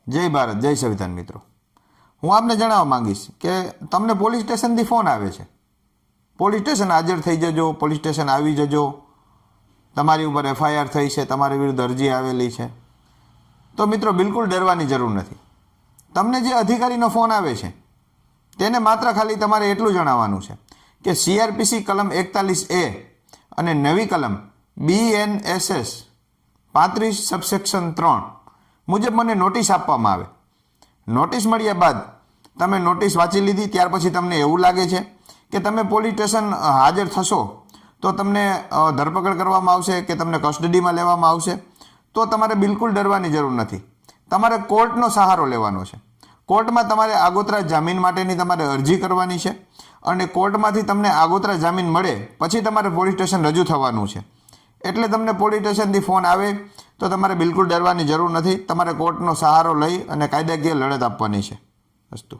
જય ભારત, જય સંવિધાન મિત્રો. હું આપને જણાવવા માંગીશ કે તમને પોલીસ સ્ટેશનથી ફોન આવે છે, પોલીસ સ્ટેશન હાજર થઈ જજો, પોલીસ સ્ટેશન આવી જજો, તમારી ઉપર FIR થઈ છે, તમારી વિરુદ્ધ અરજી આવેલી છે. તો મિત્રો બિલકુલ ડરવાની જરૂર નથી. તમને જે અધિકારીનો ફોન આવે છે તેને માત્ર ખાલી તમારે એટલું જણાવવાનું છે કે CRPC કલમ 41A અને નવી કલમ BNSS 35 સબસેક્શન 3 મુજબ મને નોટિસ આપવામાં આવે. નોટિસ મળ્યા બાદ તમે નોટિસ વાંચી લીધી, ત્યાર પછી તમને એવું લાગે છે કે તમે પોલીસ સ્ટેશન હાજર થશો તો તમને ધરપકડ કરવામાં આવશે કે તમને કસ્ટડીમાં લેવામાં આવશે, તો તમારે બિલકુલ ડરવાની જરૂર નથી. તમારે કોર્ટનો સહારો લેવાનો છે. કોર્ટમાં તમારે આગોતરા જામીન માટેની તમારે અરજી કરવાની છે અને કોર્ટમાંથી તમને આગોતરા જામીન મળે પછી તમારે પોલીસ સ્ટેશન રજૂ થવાનું છે. એટલે તમને પોલીસ સ્ટેશનથી ફોન આવે તો તમારે બિલકુલ ડરવાની જરૂર નથી. તમારે કોર્ટનો સહારો લઈ અને કાયદાકીય લડત આપવાની છે. અસ્તુ.